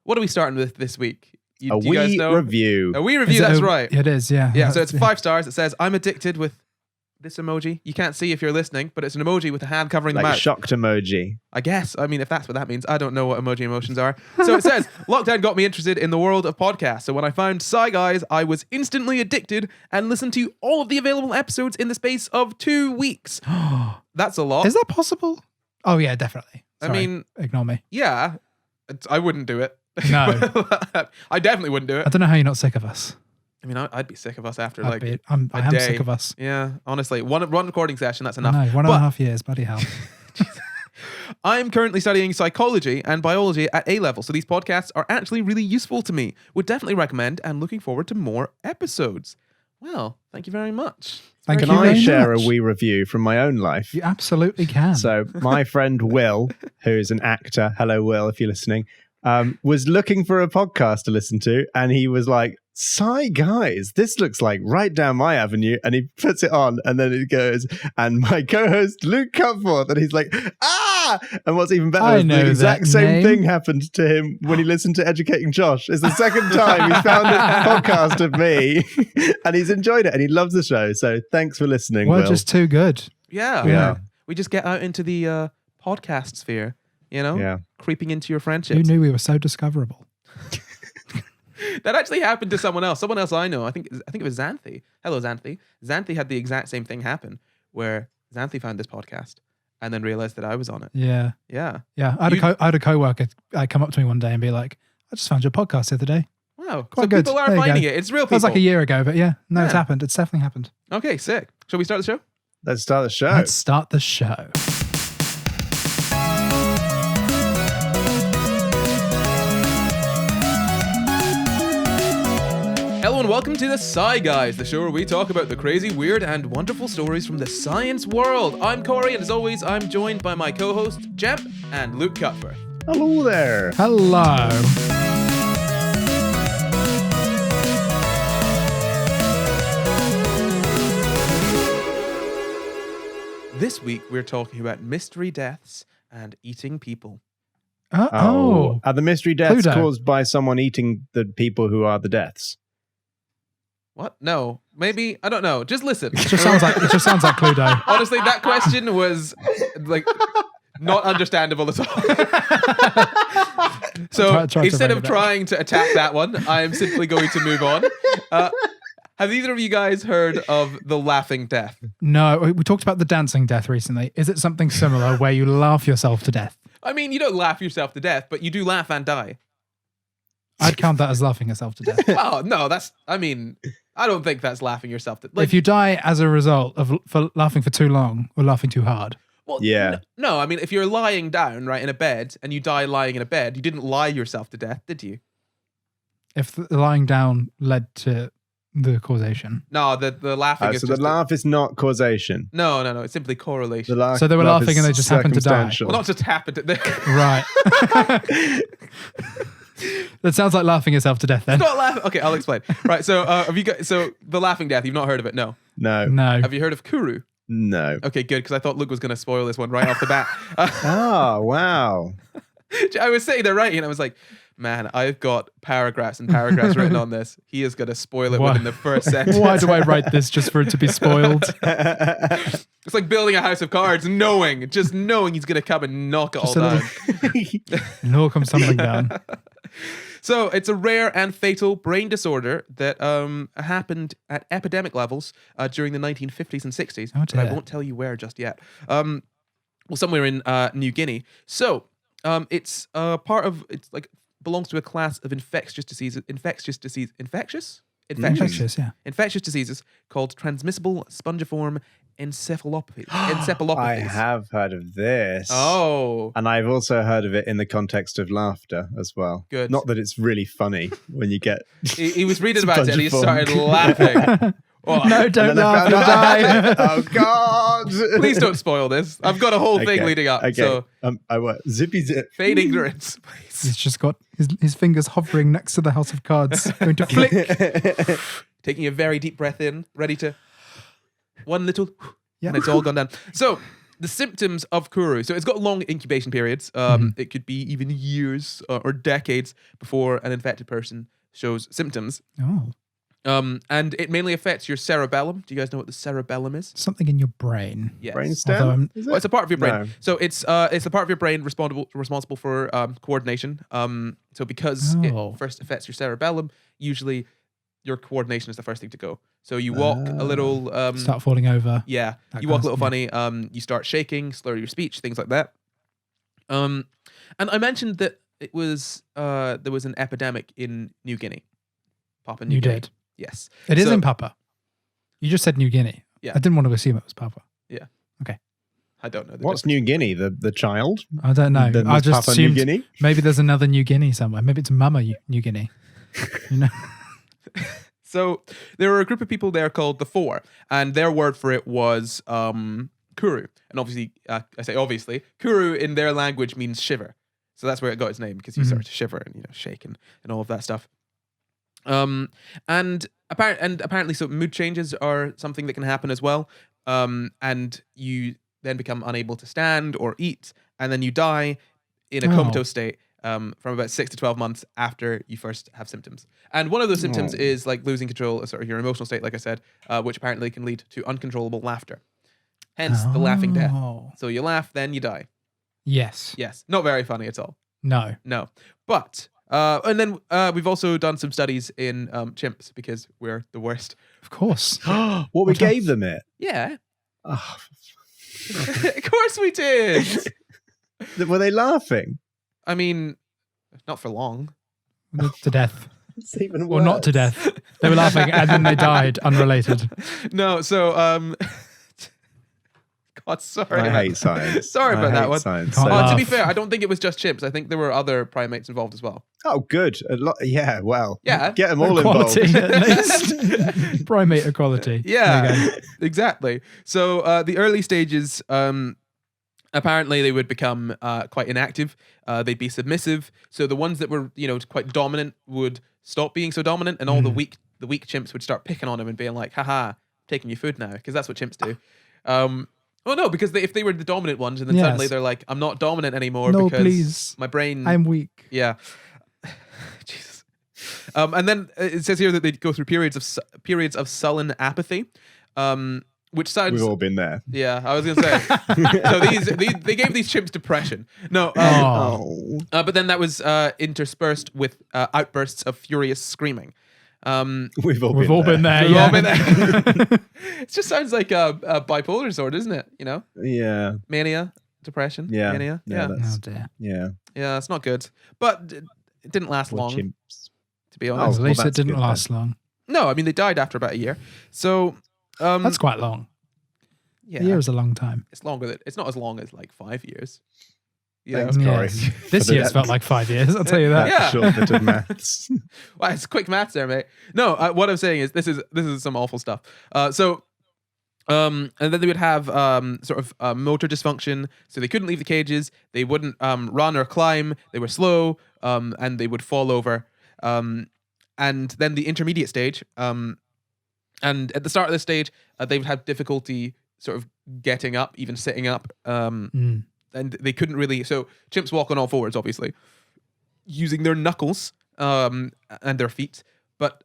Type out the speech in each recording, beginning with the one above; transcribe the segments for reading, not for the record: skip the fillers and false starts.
what are we starting with this week? Do you guys know? Review. A wee review, that's right. It is, yeah. Yeah, so it's 5 stars. It says, I'm addicted with this emoji. You can't see if you're listening, but it's an emoji with a hand covering the mouth. Like a shocked emoji. I guess. I mean, if that's what that means. I don't know what emoji emotions are. So it says, lockdown got me interested in the world of podcasts. So when I found SCI Guys, I was instantly addicted and listened to all of the available episodes in the space of 2 weeks. That's a lot. Is that possible? Oh, yeah, definitely. Sorry, I mean, ignore me. Yeah, I wouldn't do it. No. I definitely wouldn't do it. I don't know how you're not sick of us. I mean, I'd be sick of us after I am day. sick of us. Yeah, honestly. One recording session, that's enough. No, 1.5 years, bloody hell. I'm currently studying psychology and biology at A level, so these podcasts are actually really useful to me. Would definitely recommend and looking forward to more episodes. Well, thank you very much. Thank you Can I very share much. a wee review from my own life? You absolutely can. So my friend Will, who's an actor, hello Will, if you're listening, was looking for a podcast to listen to, and he was like, SCI Guys, this looks like right down my avenue, and he puts it on, and then it goes, and my co-host Luke Cutforth, and he's like, ah! And what's even better is the exact same thing happened to him when he listened to Educating Josh. It's the second time he's found a podcast of me, and he's enjoyed it, and he loves the show, so thanks for listening, We're Will. just too good. Yeah. We just get out into the podcast sphere, you know? Yeah. Creeping into your friendships. Who knew we were so discoverable? That actually happened to someone else. Someone else I know. I think it was Xanthi. Hello, Xanthi. Xanthi had the exact same thing happen, where Xanthi found this podcast and then realized that I was on it. Yeah. Yeah. Yeah. I had a co-worker come up to me one day and be like, I just found your podcast the other day. Wow. Quite so good. people are There you finding go. it. It's real people. That was like a year ago, but yeah. No, it's Yeah. happened. It's definitely happened. Okay, sick. Shall we start the show? Let's start the show. Let's start the show. Hello and welcome to the SCI Guys, the show where we talk about the crazy, weird, and wonderful stories from the science world. I'm Corey, and as always, I'm joined by my co-host, Jemp, and Luke Cutforth. Hello there. Hello. This week, we're talking about mystery deaths and eating people. Are the mystery deaths Cluedo. caused by someone eating the people who are the deaths? What? No. Maybe? I don't know. Just listen. It just sounds like Cluedo. Honestly, that question was like not understandable at all. So Try to instead bring of it back. trying to attack that one, I'm simply going to move on. Have either of you guys heard of the laughing death? No, we talked about the dancing death recently. Is it something similar where you laugh yourself to death? I mean, you don't laugh yourself to death, but you do laugh and die. I'd count that as laughing yourself to death. Oh, no, I don't think that's laughing yourself to death. If you die as a result of laughing for too long or laughing too hard. Well, Yeah. No, I mean, if you're lying down, right, in a bed, and you die lying in a bed, you didn't lie yourself to death, did you? If the lying down led to the causation. No, the laughing is So just the laugh is not causation. No, it's simply correlation. So they were laugh laughing is and they just happened to die. circumstantial. Well, not just happened to... Right. That sounds like laughing yourself to death then. It's not laughing. Okay, I'll explain. Right, so have you got... So the laughing death, you've not heard of it? No. No. No. Have you heard of Kuru? No. Okay, good, because I thought Luke was going to spoil this one right off the bat. Oh, wow. I was sitting there writing and I was like, man, I've got paragraphs and paragraphs written on this. He is going to spoil it Why? within the first sentence. Why do I write this just for it to be spoiled? It's like building a house of cards, knowing he's going to come and knock it Just all a down. And all comes tumbling down. So it's a rare and fatal brain disorder that happened at epidemic levels during the 1950s and 60s. Oh, but I dear. won't tell you where just yet. Well, somewhere in New Guinea. So it's belongs to a class of infectious diseases called transmissible spongiform encephalopathy. I have heard of this. Oh. And I've also heard of it in the context of laughter as well. Good. Not that it's really funny when you get... He was reading about it and he Spongiform. started laughing. Oh, No, And don't then I laugh, found you'll out- die. Oh, God. please don't spoil this. I've got a whole thing leading up. Okay. So I won't. Zippy zip. fade ignorance, please. He's just got his fingers hovering next to the house of cards, going to flick. Taking a very deep breath in, ready to one little, Yeah. and it's all gone down. So the symptoms of Kuru. So it's got long incubation periods. It could be even years or decades before an infected person shows symptoms. Oh, And it mainly affects your cerebellum. Do you guys know what the cerebellum is? something in your brain. Yes. Brainstem? Although Is Well, it's a part of your brain. No. So it's the part of your brain responsible for coordination. So because Oh. it first affects your cerebellum, usually your coordination is the first thing to go. So you walk a little. Start falling over. Yeah, That you walk a kind little of- funny. You start shaking, slur your speech, things like that. And I mentioned that it was there was an epidemic in New Guinea, Papua New You Guinea. did. Yes, It is So- in Papua. You just said New Guinea. Yeah. I didn't want to assume it was Papua. I don't know. The What's difference. New Guinea? The child? I don't know. Then I there's just Papua New assumed Guinea? maybe there's another New Guinea somewhere. Maybe it's Mama New Guinea. You know? So there were a group of people there called the Four, and their word for it was Kuru. And obviously, I say obviously, Kuru in their language means shiver. So that's where it got its name, because you start to shiver and shake and all of that stuff. And apparently, so mood changes are something that can happen as well. And you then become unable to stand or eat, and then you die in a comatose state from about 6 to 12 months after you first have symptoms. And one of those symptoms is like losing control of sort of your emotional state, like I said, which apparently can lead to uncontrollable laughter. Hence the laughing death. Oh. So you laugh, then you die. Yes. Yes, not very funny at all. No. No. But, and then we've also done some studies in chimps because we're the worst. Of course. What we gave them it? Yeah. Oh, Of course we did. were they laughing? I mean, not for long. To death. It's even Or not to death. They were laughing and then they died, unrelated. No, so God, sorry. I hate science. Sorry about I that hate one. Science Can't so laugh. To be much. fair, I don't think it was just chimps. I think there were other primates involved as well. Oh, good. Yeah, well. Yeah. Get them all involved. Equality, at least. Primate equality. There you Yeah, go. exactly. So the early stages, apparently they would become quite inactive. They'd be submissive. So the ones that were, quite dominant would stop being so dominant, and all the weak chimps would start picking on them and being like, "Haha, I'm taking your food now," because that's what chimps do. Well, no, because if they were the dominant ones, and then Yes. suddenly they're like, "I'm not dominant anymore No, because please. my brain." I'm weak. Yeah. Jesus. And then it says here that they go through periods of sullen apathy, which sounds. We've all been there. Yeah, I was gonna say. So they gave these chimps depression. No, Oh. but then that was interspersed with outbursts of furious screaming. We've all We've all been there. We've Yeah. all been there. It just sounds like a bipolar disorder, doesn't it? Yeah. Mania, depression, Yeah. mania. Yeah, Yeah, that's- Oh dear. Yeah. yeah, it's not good. But it didn't last Poor long, chimps. to be Oh, honest. At least well, it that's didn't good last long. No, I mean they died after about a year. So That's quite long. yeah, A year is a long time. it's longer than it's not as long as like 5 years. Thanks, Yeah. Corey. Yes. for This the year's depth. felt like 5 years, I'll tell you that. Yeah. Short bit of maths. Wow, it's quick maths there, mate. No, what I'm saying is this is some awful stuff. And then they would have sort of motor dysfunction, so they couldn't leave the cages. They wouldn't run or climb. They were slow, and they would fall over. And then the intermediate stage, and at the start of this stage, they would have difficulty sort of getting up, even sitting up. And they couldn't really. So chimps walk on all fours, obviously, using their knuckles and their feet, but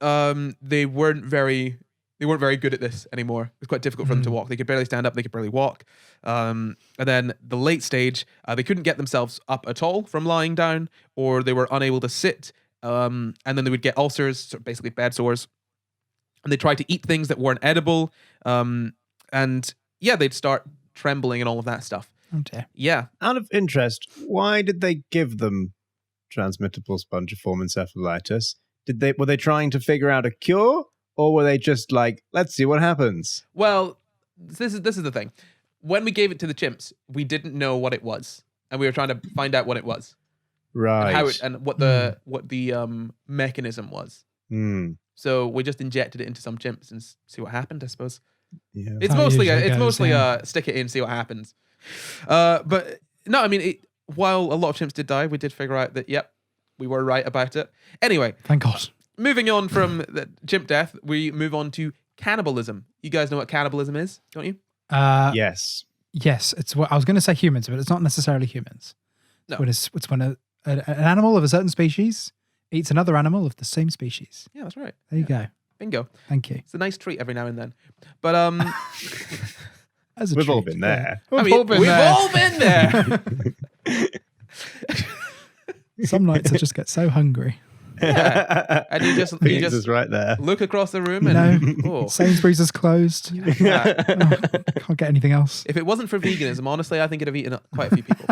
they weren't very good at this anymore. It was quite difficult for them to walk. They could barely stand up. They could barely walk. And then the late stage, they couldn't get themselves up at all from lying down, or they were unable to sit. And then they would get ulcers, so basically bed sores. And they tried to eat things that weren't edible. And yeah, they'd start trembling and all of that stuff. Oh dear. Yeah. Out of interest, why did they give them transmittable spongiform encephalitis? Were they trying to figure out a cure, or were they just like, let's see what happens? Well, this is the thing. When we gave it to the chimps, we didn't know what it was, and we were trying to find out what it was, Right. and how it, and what the mechanism was. Hmm. So we just injected it into some chimps and see what happened. I suppose Yeah. it's How it mostly usually it's goes, mostly yeah. stick it in, see what happens. But no, I mean, while a lot of chimps did die, we did figure out that yep, we were right about it. Anyway, Thank God. moving on from the chimp death, we move on to cannibalism. You guys know what cannibalism is, don't you? Yes. Yes, it's what I was going to say humans, but it's not necessarily humans. No. It's when an animal of a certain species eats another animal of the same species. Yeah, that's right. There you go. Bingo. Thank you. It's a nice treat every now and then. But As a We've all treat, been there. Yeah. I mean, we've all been there. Some nights I just get so hungry. Yeah. And you just is right there. look across the room You and know, Sainsbury's is closed. yeah. Can't get anything else. If it wasn't for veganism, honestly, I think it'd have eaten quite a few people.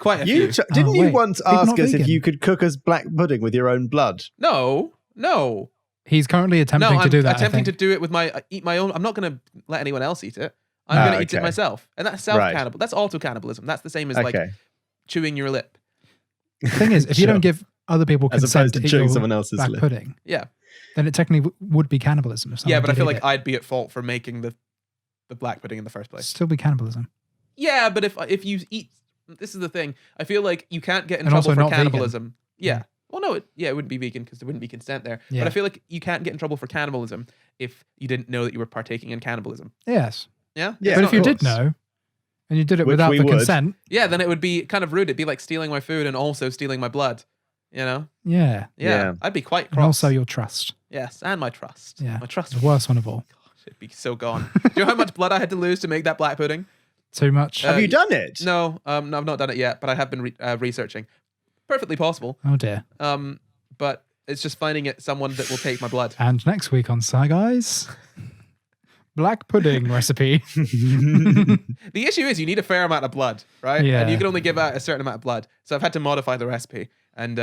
Quite a You few. didn't you wait, once people ask not us if vegan? you could cook us black pudding with your own blood? No. He's currently attempting I'm to do that. attempting to do it with eat my own. I'm not going to let anyone else eat it. I'm going to eat it okay. myself. And that's self-cannibal. That's auto-cannibalism. That's the same as like chewing your lip. The thing is, if you Sure. don't give other people As consent opposed to eat chewing your someone else's black lip. pudding, Yeah. then it technically would be cannibalism. If Yeah, someone but I did feel eat like it. I'd be at fault for making the black pudding in the first place. Still be cannibalism. Yeah, but if you eat, this is the thing. I feel like you can't get in And trouble also for not vegan. cannibalism. Yeah. Yeah. Well, no, it wouldn't be vegan because there wouldn't be consent there. Yeah. But I feel like you can't get in trouble for cannibalism if you didn't know that you were partaking in cannibalism. Yes. Yeah. Yeah, It's But not- if you of did course. know, and you did it Which without we the would. consent, yeah, then it would be kind of rude. It'd be like stealing my food and also stealing my blood. You know? yeah. Yeah. I'd be quite And cross. also your trust. Yes, and my trust. Yeah. My trust The worst one of all. should be so gone. Do you know how much blood I had to lose to make that black pudding? Too much. Have you done it? No, no, I've not done it yet, but I have been researching. Perfectly possible. Oh dear. But it's just finding someone that will take my blood. And next week on SCI GUYS, black pudding recipe. The issue is you need a fair amount of blood, right? Yeah. And you can only give out a certain amount of blood. So I've had to modify the recipe. And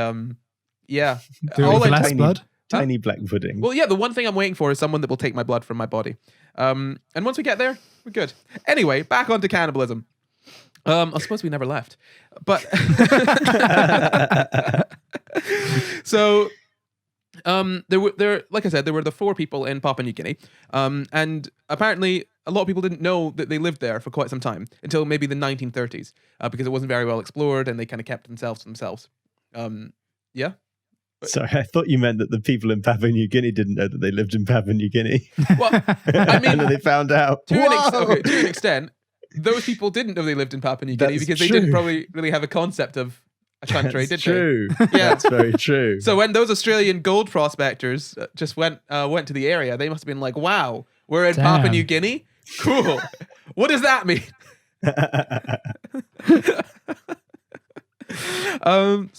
yeah. Do it All with I- less tiny- blood. Tiny black pudding. Well, yeah, the one thing I'm waiting for is someone that will take my blood from my body. And once we get there, we're good. Anyway, back onto cannibalism. I suppose we never left. But so there like I said, there were the 4 people in Papua New Guinea. And apparently a lot of people didn't know that they lived there for quite some time until maybe the 1930s, because it wasn't very well explored and they kind of kept themselves to themselves. Yeah. Sorry, I thought you meant that the people in Papua New Guinea didn't know that they lived in Papua New Guinea. Well, I mean, and then they found out. to Whoa! an extent, those people didn't know they lived in Papua New Guinea That's because they true. didn't probably really have a concept of a country, That's did true. they? Yeah. That's very true. So when those Australian gold prospectors just went to the area, they must have been like, "Wow, we're in Papua Damn. New Guinea. Cool. What does that mean?"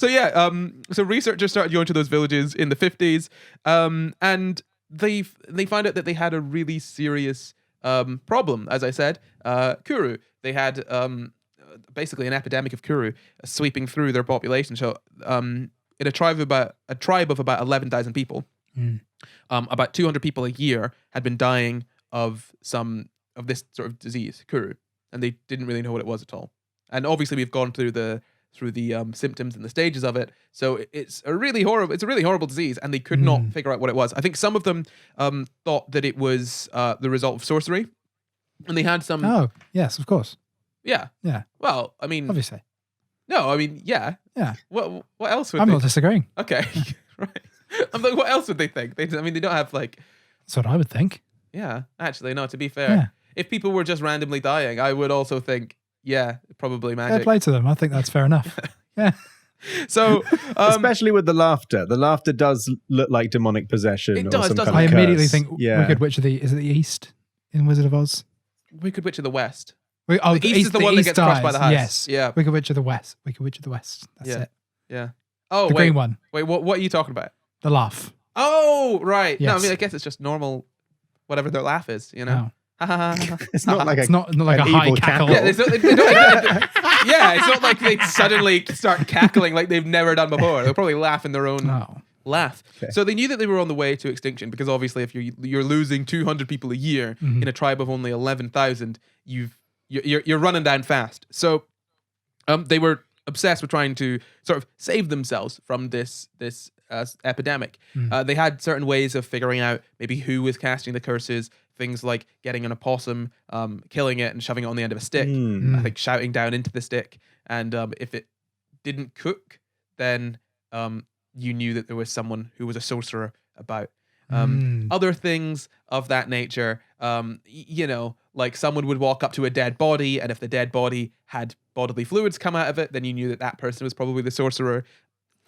So researchers started going to those villages in the 50s, and they found out that they had a really serious problem. As I said, kuru. They had basically an epidemic of kuru sweeping through their population. So in a tribe of about 11,000 people, about 200 people a year had been dying of this sort of disease, kuru, and they didn't really know what it was at all. And obviously, we've gone through the symptoms and the stages of it. So it's a really horrible disease, and they could not figure out what it was. I think some of them thought that it was the result of sorcery, and they had some. Oh, yes, of course. Yeah. Yeah. Well, I mean, Obviously. no, I mean, yeah. Yeah. What else would I'm they? not disagreeing. Okay, right. I'm like, what else would they think? They don't have like. That's what I would think. Yeah, actually, no. To be fair, Yeah. if people were just randomly dying, I would also think, yeah, probably Fair magic. play to them. I think that's fair enough. Yeah. So, Especially with the laughter. The laughter does look like demonic possession. It or does, some doesn't kind I of immediately curse. think Wicked Witch of the is it the East in Wizard of Oz? Wicked Witch of the West. Oh, The East is the one that East gets crushed by dies. the house. Yes. Yeah. Wicked Witch of the West. Wicked Witch of the West. That's Yeah. it. Yeah. Oh, The wait. green one. Wait, what are you talking about? The laugh. Oh, right. No, I Yes. mean, I guess it's just normal, whatever their laugh is, you know? Oh. Ha ha ha, ha. It's not like It's not like an a high evil cackle. cackle. Yeah, it's not, yeah, it's not like they suddenly start cackling like they've never done before. They'll probably laugh in their own Oh. laugh. Okay. So they knew that they were on the way to extinction because obviously if you're losing 200 people a year in a tribe of only 11,000, you're running down fast. So they were obsessed with trying to sort of save themselves from this epidemic. They had certain ways of figuring out maybe who was casting the curses, things like getting an opossum, killing it and shoving it on the end of a stick, I think shouting down into the stick. And if it didn't cook, then you knew that there was someone who was a sorcerer about. Other things of that nature, like someone would walk up to a dead body, and if the dead body had bodily fluids come out of it, then you knew that person was probably the sorcerer.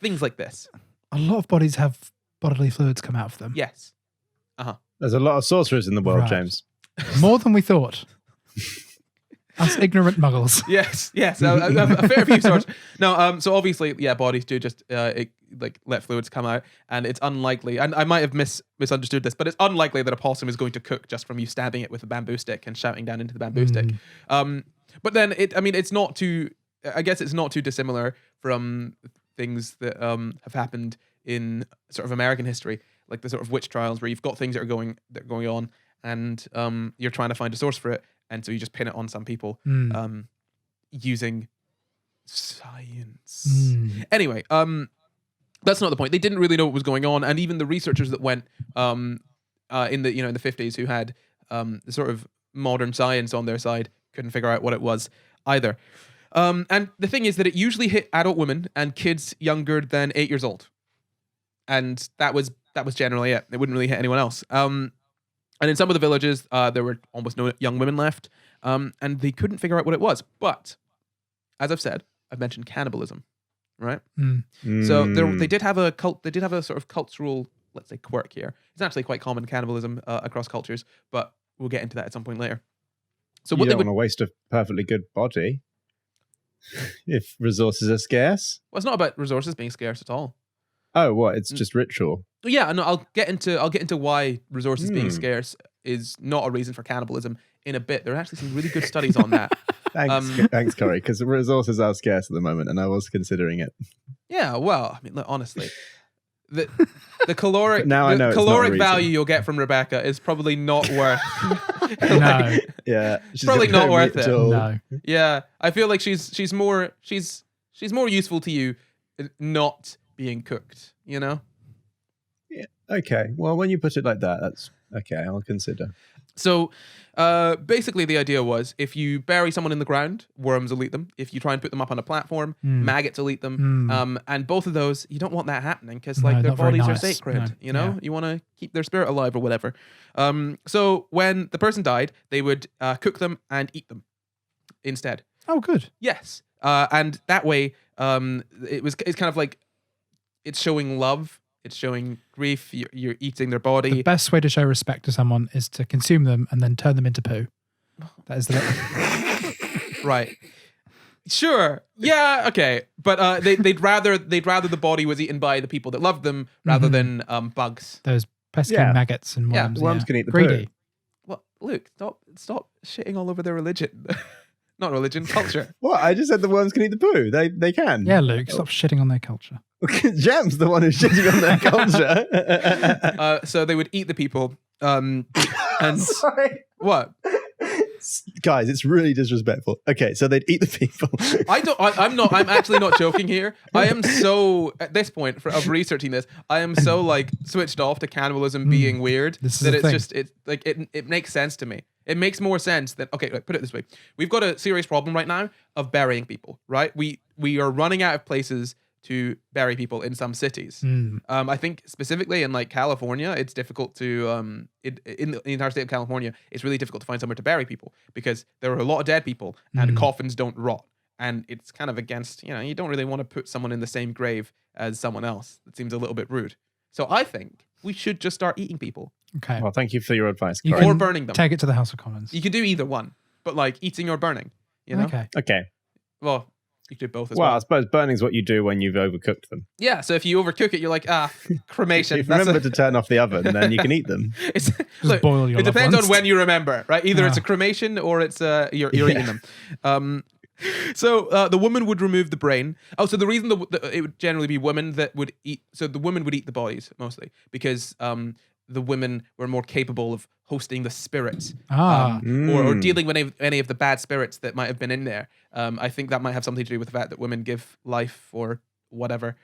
Things like this. A lot of bodies have bodily fluids come out of them. Yes. There's a lot of sorcerers in the world, Right. James. More than we thought. Us ignorant muggles. Yes. A fair few sorts. No, so obviously, bodies do just let fluids come out, and it's unlikely. And I might have misunderstood this, but it's unlikely that a possum is going to cook just from you stabbing it with a bamboo stick and shouting down into the bamboo stick. But then it's not too. I guess it's not too dissimilar from things that have happened in sort of American history, like the sort of witch trials, where you've got things that are going on, and you're trying to find a source for it. And so you just pin it on some people using science. Anyway, that's not the point. They didn't really know what was going on, and even the researchers that went in the 50s who had the sort of modern science on their side couldn't figure out what it was either. And the thing is that it usually hit adult women and kids younger than 8 years old, and that was generally it. It wouldn't really hit anyone else. And in some of the villages, there were almost no young women left, and they couldn't figure out what it was. But, as I've mentioned cannibalism, right? So they did have a cult. They did have a sort of cultural, let's say, quirk here. It's actually quite common cannibalism across cultures, but we'll get into that at some point later. So You don't want to waste a perfectly good body if resources are scarce. Well, it's not about resources being scarce at all. Oh, what? It's just ritual. Yeah, no, I'll get into why resources being scarce is not a reason for cannibalism in a bit. There are actually some really good studies on that. Thanks, Corey, because resources are scarce at the moment, and I was considering it. Yeah, well, I mean, look, honestly, the caloric Now I know it's not a caloric reason. value you'll get from Rebecca is probably not worth. No. Yeah, she's Probably got not no worth meat it. at all. No. Yeah, I feel like she's more useful to you not being cooked. You know. Okay, well, when you put it like that, that's okay. I'll consider. So, basically, the idea was if you bury someone in the ground, worms will eat them. If you try and put them up on a platform, maggots will eat them. And both of those, you don't want that happening because their not very bodies are nice. sacred. No. You know, Yeah. you want to keep their spirit alive or whatever. So when the person died, they would cook them and eat them instead. Oh, good. Yes, and that way, it's kind of like it's showing love. It's showing grief. You're eating their body. The best way to show respect to someone is to consume them and then turn them into poo. That is the Right. Sure. Yeah. Okay. But they'd rather the body was eaten by the people that loved them rather than bugs. those pesky Yeah. maggots and Yeah, worms. worms can eat the greedy. Well, Luke, stop shitting all over their religion. Not religion, culture. What? I just said the worms can eat the poo. They can. Yeah, Luke, stop shitting on their culture. Jam's the one who's shitting on their culture. So they would eat the people. And Sorry. what? Guys, it's really disrespectful. Okay, so they'd eat the people. I'm actually not joking here. I am so at this point of researching this, I am so like switched off to cannibalism being weird This is that the it's thing. just it makes sense to me. It makes more sense than okay, put it this way. We've got a serious problem right now of burying people, right? We are running out of places to bury people in some cities. I think specifically in like California, it's difficult to in the entire state of California, it's really difficult to find somewhere to bury people because there are a lot of dead people and coffins don't rot. And it's kind of against, you don't really want to put someone in the same grave as someone else. It seems a little bit rude. So I think we should just start eating people Okay. Well, thank you for your advice, You Corey. or can burning them. Take it to the House of Commons. You could do either one, but like eating or burning, Okay. Okay. Well, you could do both as Well, well. I suppose burning's what you do when you've overcooked them. Yeah, so if you overcook it, you're like, cremation. If you remember to turn off the oven, then you can eat them. Look, boil your it loved depends ones. on when you remember, right? Either it's a Yeah. cremation or it's you're eating them. So the woman would remove the brain. Oh, so the reason it would generally be women that would eat. So the women would eat the bodies mostly because the women were more capable of hosting the spirits or dealing with any of the bad spirits that might have been in there. I think that might have something to do with the fact that women give life or whatever.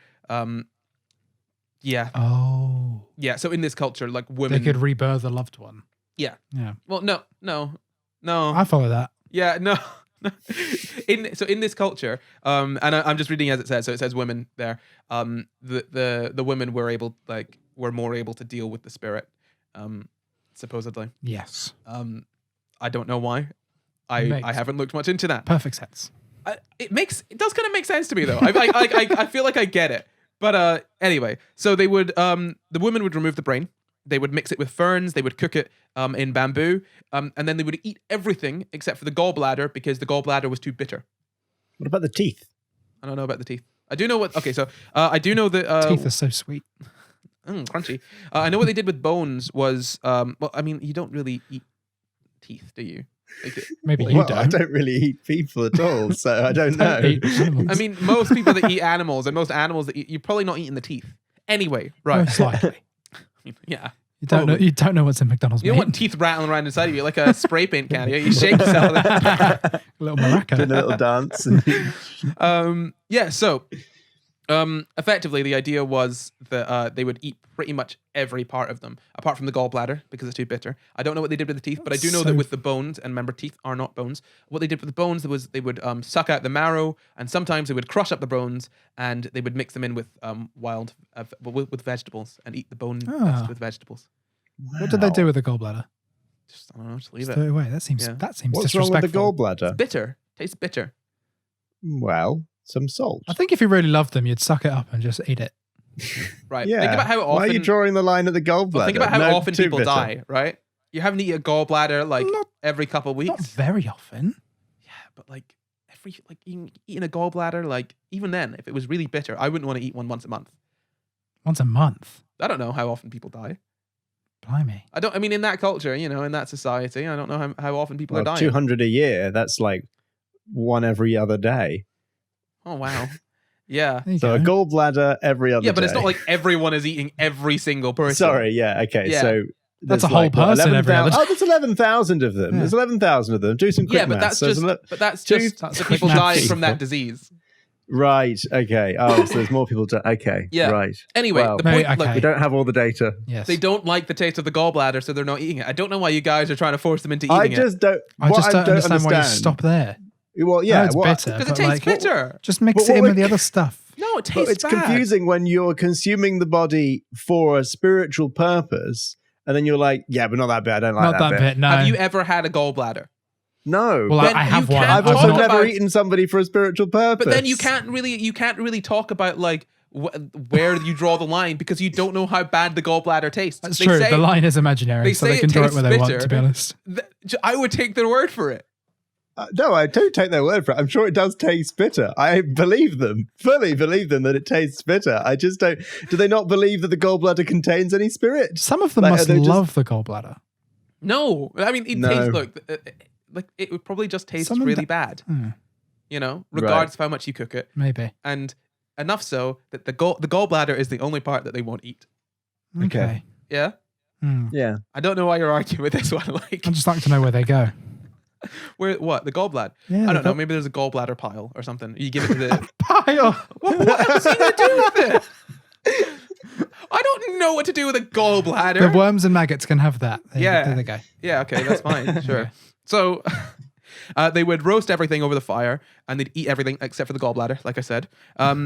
Yeah. Oh. Yeah. So in this culture, like They women. could rebirth a loved one. Yeah. Yeah. Well, no. I follow that. Yeah, no. In this culture, and I'm just reading as it says. So it says women there. The women were more able to deal with the spirit supposedly. Yes. I don't know why. I Makes haven't looked much into that. perfect sense. It does kind of make sense to me though. I feel like I get it. But anyway, so they would the women would remove the brain. They would mix it with ferns. They would cook it in bamboo, and then they would eat everything except for the gallbladder because the gallbladder was too bitter. What about the teeth? I don't know about the teeth. I do know what. Okay, so I do know that Teeth are so sweet. crunchy. I know what they did with bones was. Well, I mean, you don't really eat teeth, do you? Like, Maybe you Well, don't. I don't really eat people at all, so I don't know. Eat animals. I mean, most people that eat animals and most animals that eat, you're probably not eating the teeth. Anyway, right? Most likely. Yeah. You don't know. Probably. You don't know what's in McDonald's. You don't meat. want teeth rattling around inside of you like a spray paint can. You shake yourself. A little maraca. Doing a little dance. Yeah. So, effectively, the idea was that they would eat pretty much every part of them, apart from the gallbladder because it's too bitter. I don't know what they did with the teeth, but I do know that with the bones, and remember, teeth are not bones. What they did with the bones was they would suck out the marrow, and sometimes they would crush up the bones, and they would mix them in with with vegetables and eat the bone with vegetables. What did they do with the gallbladder? Just I don't know, just leave Just it. throw it away. That seems. Yeah. That seems What's wrong with the disrespectful. gallbladder? Bitter. Tastes bitter. Well, some salt. I think if you really loved them, you'd suck it up and just eat it. Right. Yeah. Think about how often. Why are you drawing the line at the gallbladder? Well, think about how No, often too people bitter. die, right? You haven't eaten a gallbladder like Not- every couple of Not weeks. very often. Yeah, but like eating a gallbladder, like even then, if it was really bitter, I wouldn't want to eat one once a month. Once a month. I don't know how often people die. Blimey. I mean, in that culture, in that society, I don't know how often people are Well, dying. 200 a year. That's like one every other day. Oh wow. Yeah. There you So a go. gallbladder every other day. Yeah, but it's not like everyone is eating every single person. Sorry, yeah, okay. Yeah. So That's there's a whole like, what, person every 11,000 other- Oh, there's 11,000 of them. Yeah. There's 11,000 of them. Do some quick Yeah, but maths. that's just That's the quick people maths. dying from that disease. Right, okay. Oh, so there's more people okay. Yeah. Right. Anyway, Well, the Maybe- point, look, okay. We don't have all the data. Yes. they don't like the taste of the gallbladder, so they're not eating it. I don't know why you guys are trying to force them into I eating it. just don't. I what just don't understand why you understand- stop there. Well, I know yeah. it's what- bitter. Because it but tastes like, bitter. Just mix But it in what with we- the other stuff. No, it But tastes it's bad. confusing when you're consuming the body for a spiritual purpose, and then you're like, yeah, but not that bit. I don't like Not that bit. No. Have you ever had a gallbladder? No. Well, Then I have you one. can't I've talk also about- never eaten somebody for a spiritual purpose. But then you can't really talk about like where you draw the line because you don't know how bad the gallbladder tastes. That's They true. say- The line is imaginary, they so say they it can draw it tastes where they want, bitter. to be honest. I would take their word for it. No, I don't take their word for it. I'm sure it does taste bitter. I believe them, fully believe them that it tastes bitter. I just don't. Do they not believe that the gallbladder contains any spirit? Some of them Like, must are they just- love the gallbladder. No, I mean it No. tastes. Look, like it would probably just taste Some of really the- bad. Hmm, Regardless of how much you cook it, maybe. and enough so that the gallbladder is the only part that they won't eat. Okay. Yeah, Hmm. Yeah. I don't know why you're arguing with this one. Like, I'd just like to know where they go. where what the gallbladder? Yeah, I don't know. Maybe there's a gallbladder pile or something. You give it to the. Pile. What else are you gonna do with it? I don't know what to do with a gallbladder. The worms and maggots can have that. There they go. Yeah, okay, that's fine. Sure. So they would roast everything over the fire and they'd eat everything except for the gallbladder, like I said. So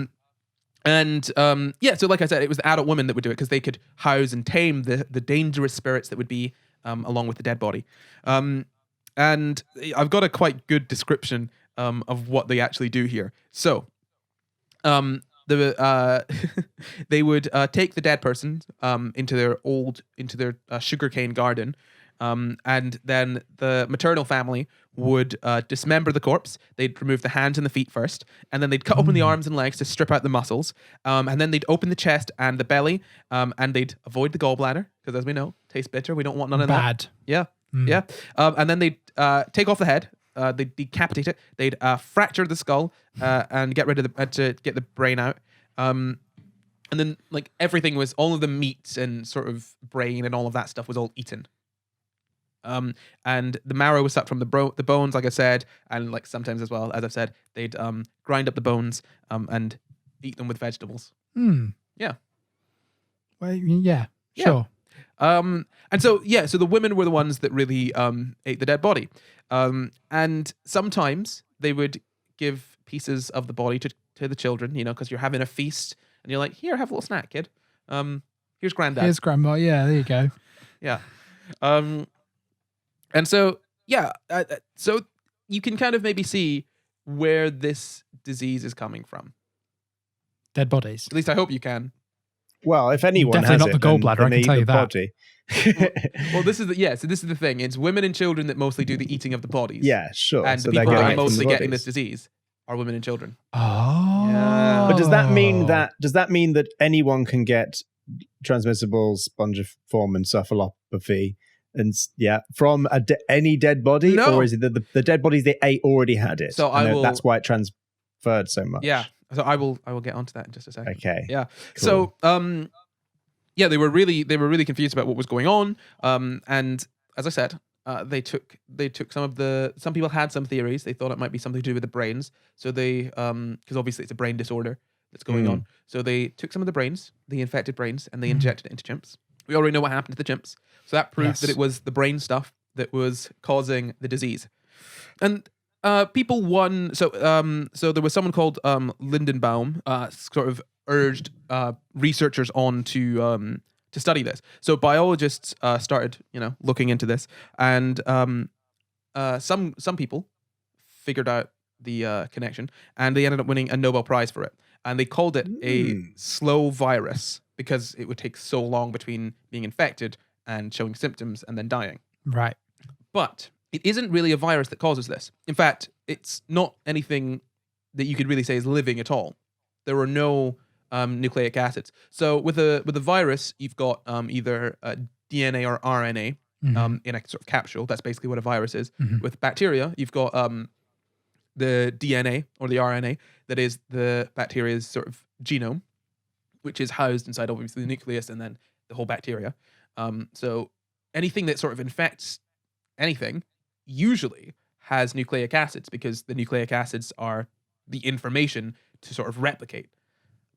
like I said, it was the adult women that would do it because they could house and tame the dangerous spirits that would be along with the dead body. And I've got a quite good description of what they actually do here. So they would take the dead person into their sugarcane garden, and then the maternal family would dismember the corpse. They'd remove the hands and the feet first, and then they'd cut open the arms and legs to strip out the muscles, and then they'd open the chest and the belly, and they'd avoid the gallbladder because, as we know, tastes bitter. We don't want none of that. Bad. Yeah. Mm. Yeah. And then they'd take off the head. They'd decapitate it. They'd fracture the skull and get rid of to get the brain out. And then like everything was, all of the meat and sort of brain and all of that stuff was all eaten. And the marrow was sucked from the bones, like I said, and like sometimes as well, as I've said, they'd grind up the bones and eat them with vegetables. Hmm. Yeah. Well, yeah. Yeah. Sure. And so the women were the ones that really ate the dead body. And sometimes they would give pieces of the body to the children, because you're having a feast and you're like, here, have a little snack, kid. Here's granddad. Here's grandma. Yeah, there you go. Yeah. And so, yeah, so you can kind of maybe see where this disease is coming from. Dead bodies. At least I hope you can. Well, if anyone Definitely has not it, the gallbladder, then I can they tell eat you the that. body. Well, this is the thing. It's women and children that mostly do the eating of the bodies. Yeah, sure. And so the they're people that getting are it from the mostly getting this bodies. disease are women and children. Oh. Yeah. But does that mean that anyone can get transmissible spongiform encephalopathy from any dead body? No. Or is it that the dead bodies they ate already had it? So that's why it transferred so much. Yeah. So I will get onto that in just a second. Okay. Yeah. Cool. So yeah, they were really confused about what was going on. And as I said, they took some people had some theories. They thought it might be something to do with the brains. So they because obviously it's a brain disorder that's going on. So they took some of the brains, the infected brains, and they injected it into chimps. We already know what happened to the chimps. So that proved that it was the brain stuff that was causing the disease. And people won. So there was someone called Lindenbaum sort of urged researchers on to study this. So biologists started looking into this, and some people figured out the connection, and they ended up winning a Nobel Prize for it. And they called it a slow virus because it would take so long between being infected and showing symptoms and then dying. Right. But it isn't really a virus that causes this. In fact, it's not anything that you could really say is living at all. There were no nucleic acids. So with a virus, you've got either DNA or RNA in a sort of capsule. That's basically what a virus is. With bacteria, you've got the DNA or the RNA that is the bacteria's sort of genome, which is housed inside obviously the nucleus and then the whole bacteria. So anything that sort of infects anything usually has nucleic acids because the nucleic acids are the information to sort of replicate.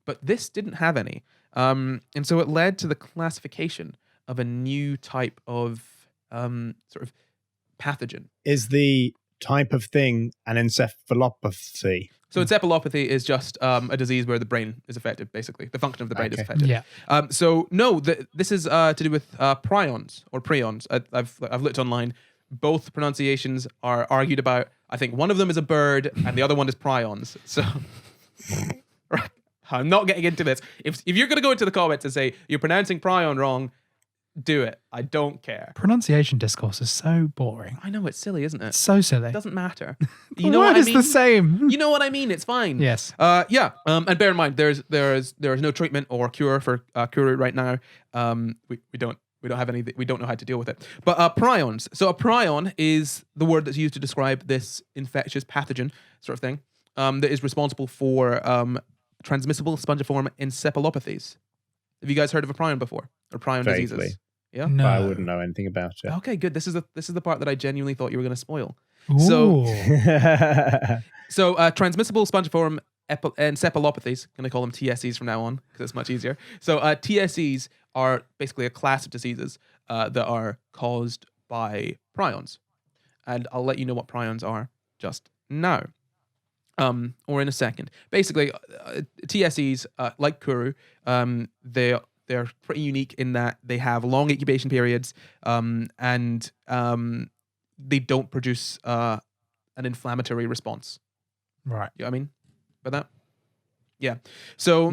But this didn't have any. And so it led to the classification of a new type of sort of pathogen. Is the type of thing an encephalopathy? So encephalopathy is just a disease where the brain is affected, basically. The function of the brain is affected. Yeah. So no, this is to do with prions or prions. I've looked online. Both pronunciations are argued about. I think one of them is a bird and the other one is prions. So right. I'm not getting into this. If you're going to go into the comments and say you're pronouncing prion wrong, do it. I don't care. Pronunciation discourse is so boring. I know, it's silly, isn't it? It's so silly. It doesn't matter. You know what I mean? It's the same. You know what I mean? It's fine. Yes. Yeah. And bear in mind, there is no treatment or cure for Kuru right now. We don't have any. We don't know how to deal with it. But prions. So a prion is the word that's used to describe this infectious pathogen sort of thing that is responsible for transmissible spongiform encephalopathies. Have you guys heard of a prion before or prion diseases? Yeah. No. I wouldn't know anything about it. Okay, good. This is the part that I genuinely thought you were going to spoil. Ooh. So transmissible spongiform encephalopathies, going to call them TSEs from now on because it's much easier. So TSEs are basically a class of diseases that are caused by prions. And I'll let you know what prions are just now. Or in a second. Basically, TSEs, like Kuru, they're pretty unique in that they have long incubation periods, and they don't produce an inflammatory response. Right. You know what I mean by that? Yeah. So,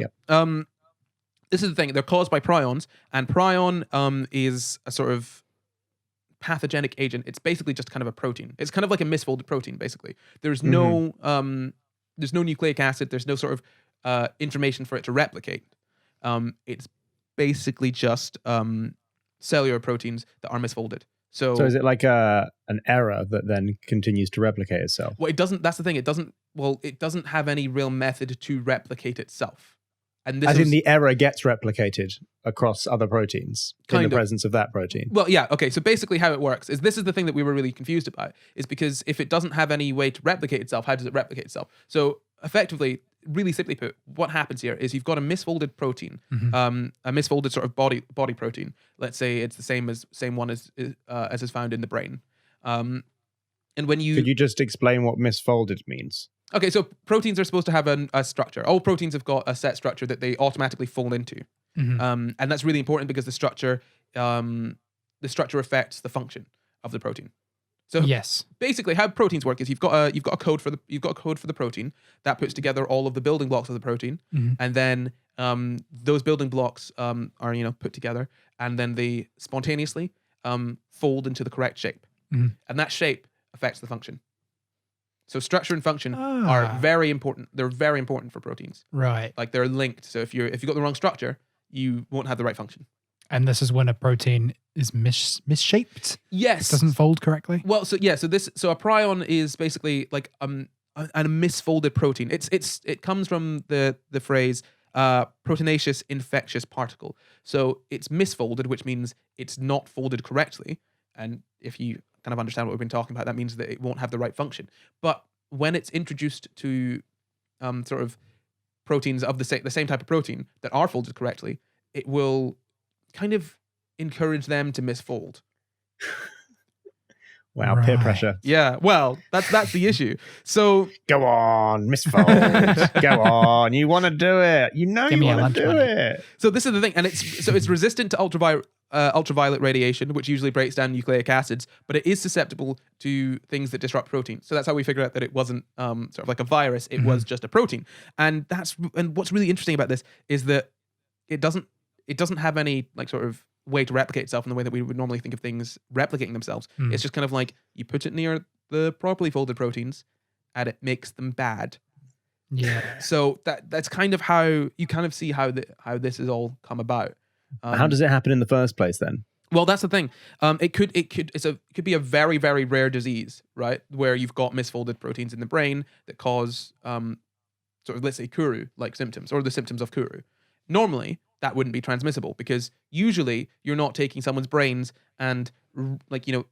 this is the thing. They're caused by prions, and prion is a sort of pathogenic agent. It's basically just kind of a protein. It's kind of like a misfolded protein, basically. There's no nucleic acid. There's no sort of information for it to replicate. It's basically just cellular proteins that are misfolded. So is it like an error that then continues to replicate itself? Well, it doesn't. That's the thing. It doesn't have any real method to replicate itself. And this in the error gets replicated across other proteins in the presence of that protein. Well, yeah, okay. So basically how it works is this is the thing that we were really confused about, is because if it doesn't have any way to replicate itself, how does it replicate itself? So effectively, really simply put, what happens here is you've got a misfolded protein, a misfolded sort of body protein. Let's say it's the same one as is found in the brain. And when you could you just explain what misfolded means? Okay, so proteins are supposed to have a structure. All proteins have got a set structure that they automatically fold into. And that's really important because the structure the structure affects the function of the protein. So Yes. basically, how proteins work is you've got a code for the protein that puts together all of the building blocks of the protein, Mhm. and then those building blocks are put together, and then they spontaneously fold into the correct shape, Mhm. and that shape affects the function. So structure and function are Ah. very important. They're very important for proteins. Right. Like they're linked. So if you've got the wrong structure, you won't have the right function. And this is when a protein is misshaped. Yes. Doesn't fold correctly. Well, so a prion is basically like a misfolded protein. It comes from the phrase proteinaceous infectious particle. So it's misfolded, which means it's not folded correctly. And if you kind of understand what we've been talking about, that means that it won't have the right function. But when it's introduced to sort of proteins of the same type of protein that are folded correctly, it will kind of encourage them to misfold. Wow, peer Right. pressure. Yeah, well, that's the issue. So Go on, misfold. Go on. You want to do it. You know Give you me a want to lunch do money. it. this is the thing, and it's resistant to ultraviolet radiation, which usually breaks down nucleic acids, but it is susceptible to things that disrupt proteins. So that's how we figured out that it wasn't sort of like a virus; it was just a protein. And what's really interesting about this is that it doesn't have any like sort of way to replicate itself in the way that we would normally think of things replicating themselves. Mm. It's just kind of like you put it near the properly folded proteins, and it makes them bad. Yeah. So that's kind of how you kind of see how this has all come about. How does it happen in the first place then? Well, that's the thing. It could be a very, very rare disease, right? Where you've got misfolded proteins in the brain that cause sort of, let's say, Kuru-like symptoms or the symptoms of Kuru. Normally, that wouldn't be transmissible because usually you're not taking someone's brains and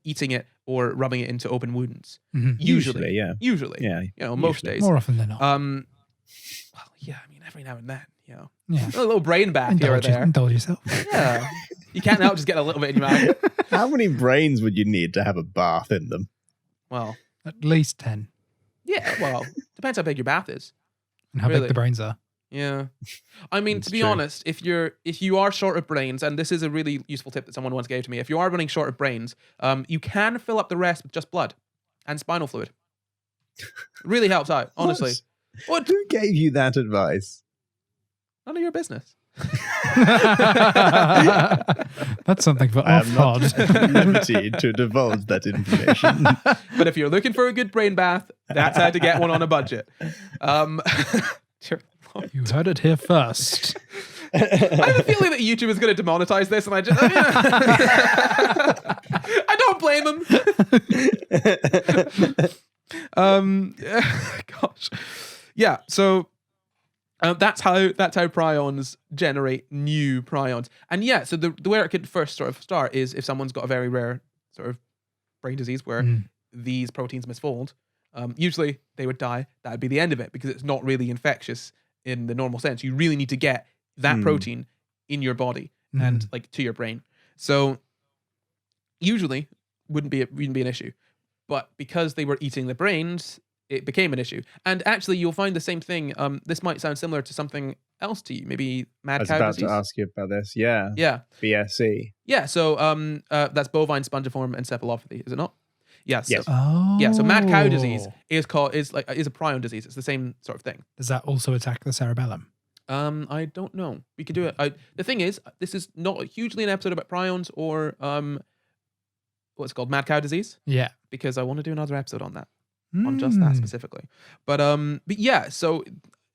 eating it or rubbing it into open wounds. Mhm. Usually, yeah. Usually, Yeah, most usually. days. More often than not. Well, yeah, I mean, every now and then, Yeah. a little brain bath here or there. Indulge yourself. Yeah, you can't help just get a little bit in your mouth. How many brains would you need to have a bath in them? Well, At least 10. yeah, well, depends how big your bath is. And how Really? big the brains are. Yeah, I mean, It's to be true. honest, if you are short of brains, and this is a really useful tip that someone once gave to me, if you are running short of brains, you can fill up the rest with just blood and spinal fluid. It really helps out, honestly. What? Who gave you that advice? None of your business. That's something for I off am not pod. at liberty to divulge that information. But if you're looking for a good brain bath, that's how to get one on a budget. Sure. You heard it here first. I have a feeling that YouTube is going to demonetize this, and I don't blame them. Gosh, yeah. So that's how prions generate new prions, and yeah. So the where it could first sort of start is if someone's got a very rare sort of brain disease where these proteins misfold. Usually they would die. That would be the end of it because it's not really infectious in the normal sense. You really need to get that protein in your body and like to your brain. So usually wouldn't be an issue, but because they were eating the brains, it became an issue. And actually, you'll find the same thing. This might sound similar to something else to you, maybe I mad was cow about disease. to ask you about this. Yeah. Yeah, BSE. yeah. So that's bovine spongiform encephalopathy, is it not? Yeah. So, Yes. Oh. yeah. So mad cow disease is a prion disease. It's the same sort of thing. Does that also attack the cerebellum? I don't know. We could do it. The thing is, this is not hugely an episode about prions or what's it called, mad cow disease, Yeah. because I want to do another episode on that, on just that specifically. But yeah. So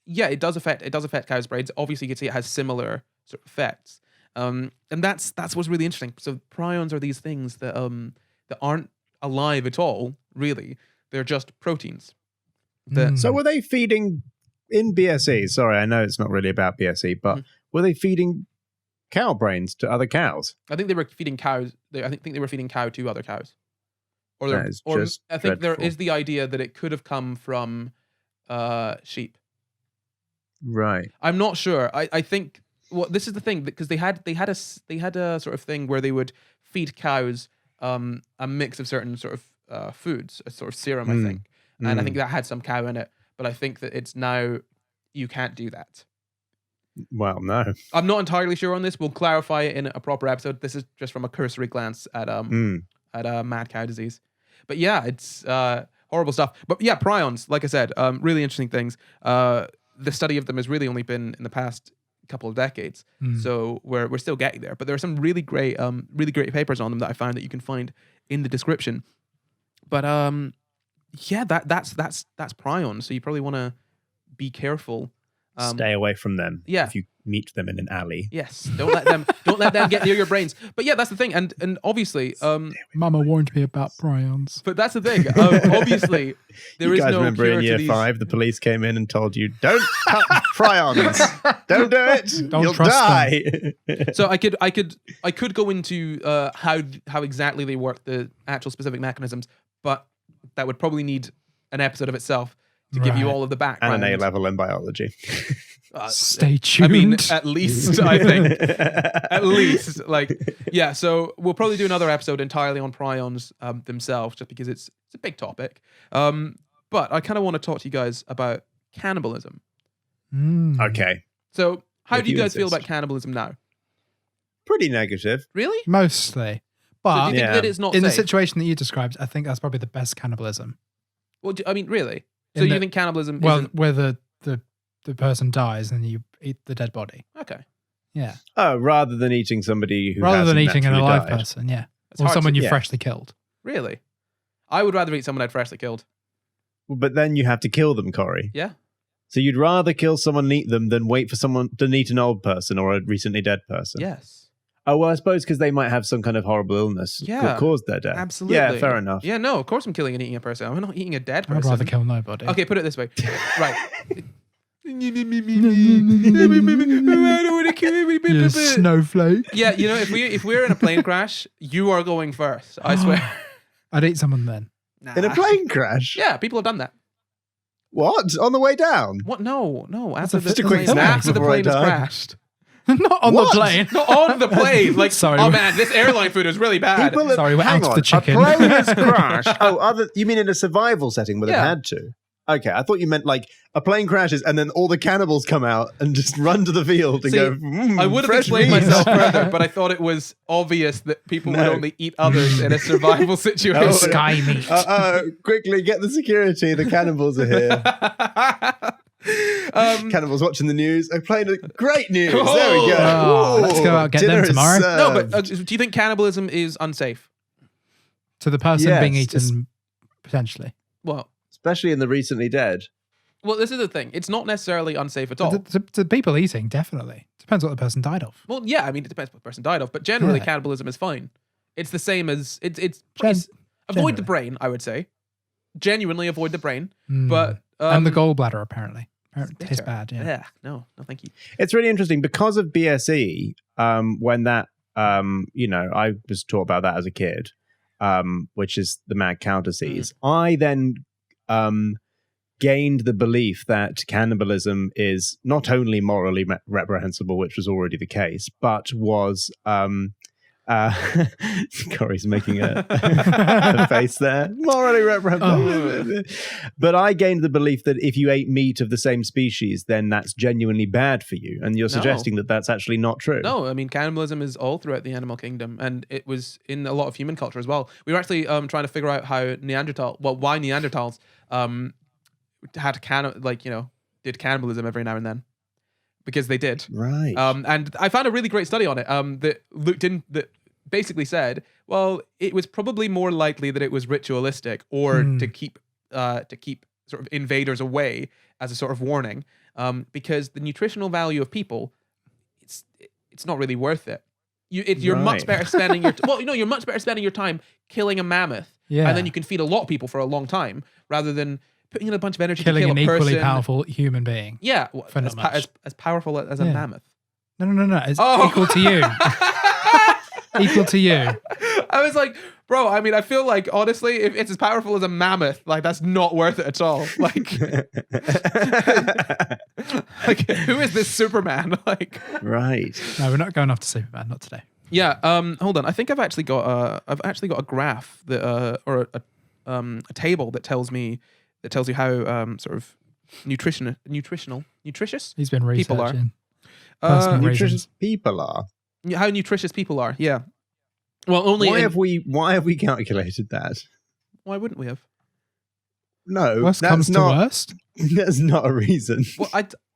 yeah, it does affect cows' brains. Obviously, you can see it has similar sort of effects. And that's what's really interesting. So prions are these things that aren't alive at all. Really, they're just proteins. So were they feeding in BSE? Sorry, I know it's not really about BSE, but were they feeding cow brains to other cows? I think they were feeding cows. I think they were feeding cow to other cows. Or That is just I think there dreadful. is the idea that it could have come from sheep. Right. I'm not sure. I think this is the thing, because they had a sort of thing where they would feed cows a mix of certain sort of foods, a sort of serum, I think, and I think that had some cow in it. But I think that it's now you can't do that. Well, no. I'm not entirely sure on this. We'll clarify it in a proper episode. This is just from a cursory glance at mad cow disease. But yeah, it's horrible stuff. But yeah, prions, like I said, really interesting things. The study of them has really only been in the past couple of decades, so we're still getting there. But there are some really great papers on them that I found that you can find in the description. But yeah, that's prions. So you probably want to be careful. Stay away from them. Yeah. If you meet them in an alley. Yes, don't let them get near your brains. But yeah, that's the thing, and obviously, Mama warned me about prions. but that's the thing. Obviously, there is You guys no remember cure in to year these. 5, the police came in and told you, don't touch prions. Don't do it. Don't You'll trust die. So I could go into how exactly they work, the actual specific mechanisms, but that would probably need an episode of itself to give you Right. all of the And background. an A level in biology. Stay tuned. I mean, at least I think, at least yeah. So we'll probably do another episode entirely on prions themselves, just because it's a big topic. But I kind of want to talk to you guys about cannibalism. Okay. So how If do you you guys feel insist. about cannibalism now? Pretty negative. Really? Mostly. So But do you think Yeah. that it's not in the safe? situation that you described, I think that's probably the best cannibalism. Well, I mean, really? So In you the- think cannibalism Well, isn't... where the person dies and you eat the dead body. Okay. Yeah. Oh, rather than eating somebody who Rather than hasn't eating an naturally alive died. person. Yeah. It's Or hard someone to- you yeah. freshly killed. Really? I would rather eat someone I'd freshly killed. But then you have to kill them, Corey. Yeah. So you'd rather kill someone and eat them than wait for someone to eat an old person or a recently dead person. Yes. Oh, well, I suppose because they might have some kind of horrible illness Yeah. that caused their death. Absolutely. Yeah, fair enough. Yeah, no, of course I'm killing and eating a person. I'm not eating a dead I'd person. rather kill nobody. Okay, put it this way. Right. You snowflake. Yeah, you know, if we're in a plane crash, you are going first. I swear. I'd eat someone then. In a plane crash? Yeah, people have done that. What? On the way down? What? No. That's After a the quick plane, snack after the before I plane has die. crashed. Not on What? the plane. Not on the plane. Like, Sorry. oh man, this airline food is really bad. People have- Sorry, we're hang out of on, the chicken. A plane has crashed. Oh, you mean in a survival setting where Yeah. they've had to? Okay, I thought you meant like a plane crashes and then all the cannibals come out and just run to the field and See, go, I would have fresh explained meat." myself further, but I thought it was obvious that people would No. only eat others in a survival situation. Sky meat. Quickly, get the security. The cannibals are here. Cannibals watching the news. They're playing great news. There we go. Oh, let's go out and get dinner them is tomorrow. No, but served. do you think cannibalism is unsafe? To the person Yes, being it's- eaten, potentially. Well, Especially in the recently dead. this is the thing. It's not necessarily unsafe at all. To people eating, definitely. Depends what the person died of. Well, yeah, I mean, it depends what the person died of, but generally, Yeah. cannibalism is fine. It's the same as it's Gen- avoid the generally. brain. I would say, genuinely avoid the brain, Mm. but and the gallbladder, apparently. it's Tastes bitter. bad, yeah. No, thank you. It's really interesting because of BSE. When that, I was taught about that as a kid, which is the mad cow disease. I then gained the belief that cannibalism is not only morally reprehensible, which was already the case, but was Corey's making a face there. Morally reprehensible. But I gained the belief that if you ate meat of the same species, then that's genuinely bad for you. And you're No. suggesting that that's actually not true. No, I mean, cannibalism is all throughout the animal kingdom, and it was in a lot of human culture as well. We were actually trying to figure out how why Neanderthals had did cannibalism every now and then, because they did. Right. And I found a really great study on it that looked in that basically said, well, it was probably more likely that it was ritualistic or to keep sort of invaders away as a sort of warning, because the nutritional value of people, it's not really worth it. You're much Right. better spending you're much better spending your time killing a mammoth, Yeah. and then you can feed a lot of people for a long time rather than putting in a bunch of energy Killing to an kill a person. equally powerful human being. Yeah, For not much. as powerful as a Yeah. mammoth. No. It's Oh. equal to you. Equal to you. I was like, bro, I mean, I feel like, honestly, if it's as powerful as a mammoth, like, that's not worth it at all. Like, who is this Superman? Like, Right. No, we're not going off to Superman, not today. yeah. Hold on. I think I've actually got a graph that, or a table that tells you how sort of nutritious He's been People are. researching. Personal nutritious reasons. people are. How nutritious people are. Yeah. Well, only Why have we calculated that? Why wouldn't we have? No, Worst that's comes to not. worst. That's not a reason. Well,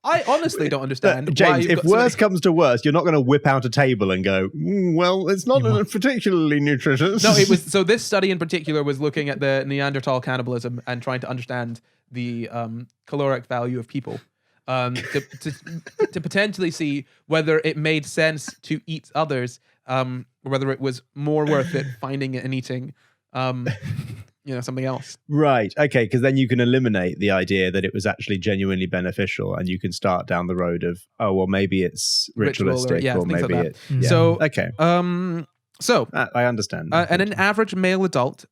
I honestly don't understand. why James, you've if got so many- worst comes to worst, you're not going to whip out a table and go, well, it's not You might. particularly nutritious. No, it was so. This study in particular was looking at the Neanderthal cannibalism and trying to understand the caloric value of people, to potentially see whether it made sense to eat others, or whether it was more worth it finding it and eating, something else. Right. Okay. Because then you can eliminate the idea that it was actually genuinely beneficial, and you can start down the road of, oh, well, maybe it's Ritual or- ritualistic, yeah, or things like maybe that. it. Mm. Yeah. So, okay. I understand. And an average male adult,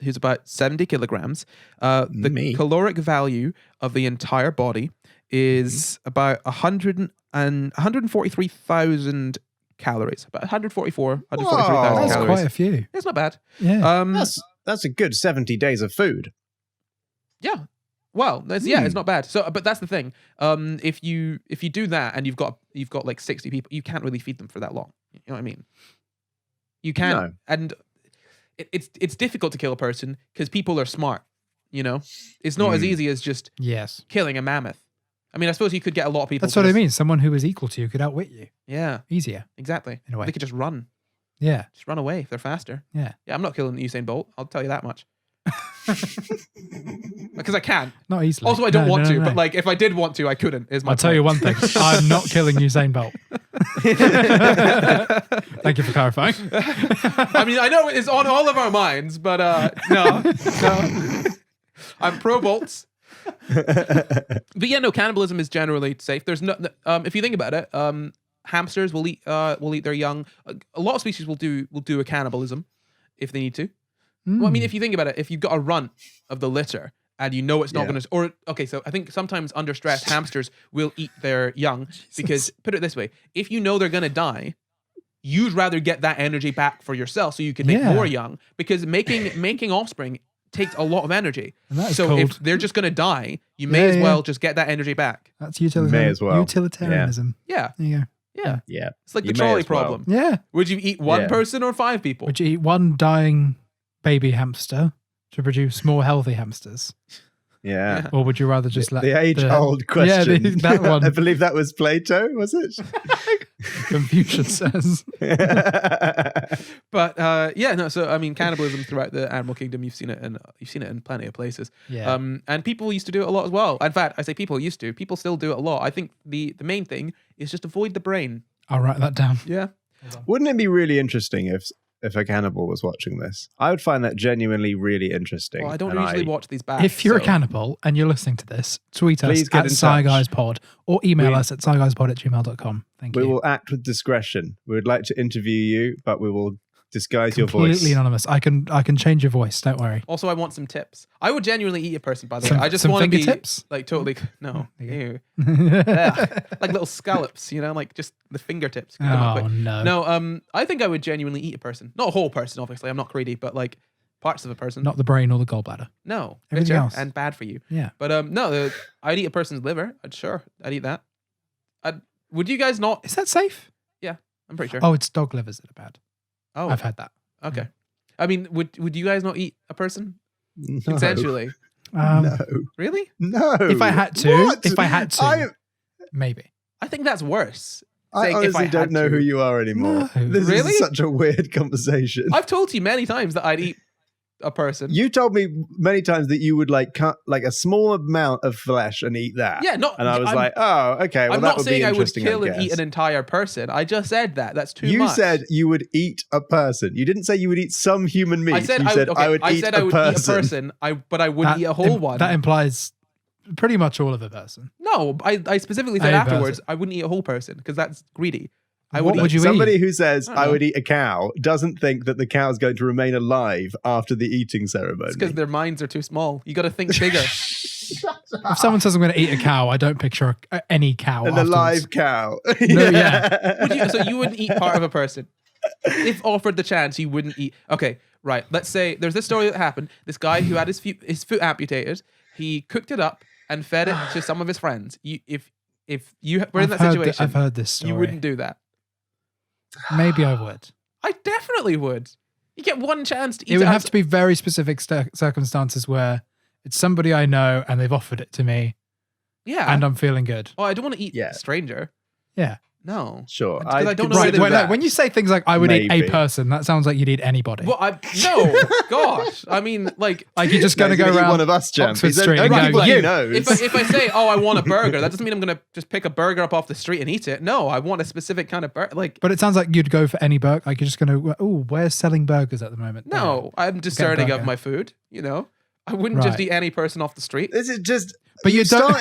who's about 70 kilograms, the Me. caloric value of the entire body is about 143,000 calories. About 143,000 Whoa. That's calories. quite a few. It's not bad. Yeah. That's a good 70 days of food. Yeah. Well, it's not bad. So, but that's the thing. If you do that and you've got like 60 people, you can't really feed them for that long. You know what I mean? You can't, No. and it's difficult to kill a person because people are smart. It's not as easy as just Yes. killing a mammoth. I mean, I suppose you could get a lot of people. That's what I mean. Someone who is equal to you could outwit you. Yeah, Easier. exactly. In a way. They could just run Yeah. away if they're faster. Yeah. Yeah, I'm not killing Usain Bolt. I'll tell you that much. Because I can't. Not easily. Also, I don't want to. No. But like, if I did want to, I couldn't. Is my I'll tell you one thing. I'm not killing Usain Bolt. Thank you for clarifying. I mean, I know it's on all of our minds, but no. I'm pro bolts. But yeah, no, cannibalism is generally safe. There's no, if you think about it, hamsters will eat their young. A lot of species will do a cannibalism if they need to. Well, I mean, if you think about it, if you've got a runt of the litter and you know it's not going to, or okay, so I think sometimes under stress, hamsters will eat their young because, put it this way, if you know they're going to die, you'd rather get that energy back for yourself so you can make more young, because making offspring takes a lot of energy. So if they're just going to die, you may as well just get that energy back. That's utilitarianism. Yeah. There you go. Yeah. Yeah. It's like You the may trolley as well. problem. Yeah. Would you eat one Yeah. person or 5 people? Would you eat one dying baby hamster to produce more healthy hamsters? Yeah. Or would you rather just let The age-old question. Yeah, that one. I believe that was Plato, was it? Confucius says. But so I mean, cannibalism throughout the animal kingdom, you've seen it in plenty of places. Yeah. And people used to do it a lot as well. In fact, I say people used to. People still do it a lot. I think the main thing is just avoid the brain. I'll write that down. Yeah. Wouldn't it be really interesting if a cannibal was watching this? I would find that genuinely really interesting. Well, I don't and usually watch these back. If you're a so- cannibal and you're listening to this, tweet us Please get at in touch. SciGuysPod or email We- us at SciGuysPod@gmail.com. Thank We you. will act with discretion. We would like to interview you, but we will disguise your voice. Completely anonymous. I can change your voice. Don't worry. Also, I want some tips. I would genuinely eat a person, by the Some- way. I just some want to be fingertips? like totally no, There ew. Ugh. Like little scallops, like just the fingertips. Come on, Oh quick. no. No, I think I would genuinely eat a person. Not a whole person, obviously. I'm not greedy, but like parts of a person. Not the brain or the gallbladder. No, Everything bitter else. and bad for you. Yeah. But no, I'd eat a person's liver. I'd eat that. Would you guys not? Is that safe? I'm pretty sure. Oh, it's dog livers that are bad. Oh, I've had that. okay. I mean, would you guys not eat a person No. consensually? No. Really? No. If I had to, What? maybe. I think that's worse. I Saying if honestly had don't know to. who you are anymore. No. This Really? is such a weird conversation. I've told you many times that I'd eat a person. You told me many times that you would like cut like a small amount of flesh and eat that. Yeah, not. And I was I'm, like, oh, okay. Well, I'm that not would saying be I would interesting. kill and guess. eat an entire person. I just said that. That's too You much. said you would eat a person. You didn't say you would eat some human meat. I said you I said would. Okay, I would eat said a I would person. eat a person. But I wouldn't eat a whole one. That implies pretty much all of a person. No, I specifically said A afterwards person. I wouldn't eat a whole person because that's greedy. I What would would eat. you Somebody eat? who says I don't I know. would eat a cow doesn't think that the cow is going to remain alive after the eating ceremony. Because their minds are too small. You got to think bigger. If someone says I'm going to eat a cow, I don't picture any cow. An afterwards. alive cow. No, yeah. So you wouldn't eat part of a person if offered the chance. You wouldn't eat. Okay, right. Let's say there's this story that happened. This guy who had his foot amputated. He cooked it up and fed it to some of his friends. If if you were in that situation, I've heard this story. you wouldn't do that. Maybe I would. I definitely would. You get one chance to eat It would have to be very specific circumstances where it's somebody I know and they've offered it to me. Yeah. And I'm feeling good. Oh, I don't want to eat a stranger. Yeah. No. Sure. I don't know Right, where like, when you say things like I would eat Maybe. a person, that sounds like you'd eat anybody. Well, no. Gosh. I mean, like you're just going to He's go eat around one of us, Jam. Oxford He's Street only and people go, he you. knows. if I say, oh, I want a burger, that doesn't mean I'm going to just pick a burger up off the street and eat it. No, I want a specific kind of burger. Like, But it sounds like you'd go for any burger. Like you're just going to, oh, where's selling burgers at the moment? no, I'm discerning of my food, you know? I wouldn't just eat any person off the street. This is just. But you don't-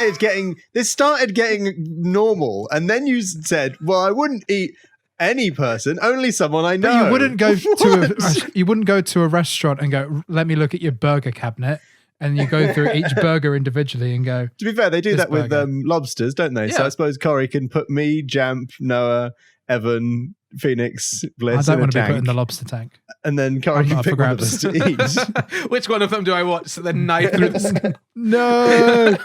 started getting normal, and then you said, "Well, I wouldn't eat any person, only someone I know." But you wouldn't go What? you wouldn't go to a restaurant and go, let me look at your burger cabinet. And you go through each burger individually and go. To be fair, they do This that with burger. lobsters, don't they? So Yeah. I suppose Corey can put me, Jamp, Noah, Evan, Phoenix, Bliss I in don't a want to be tank, put in the lobster tank. and then Corey can up for pick one of us grabs. to eat. Which one of them do I want? So the knife through the skin. No.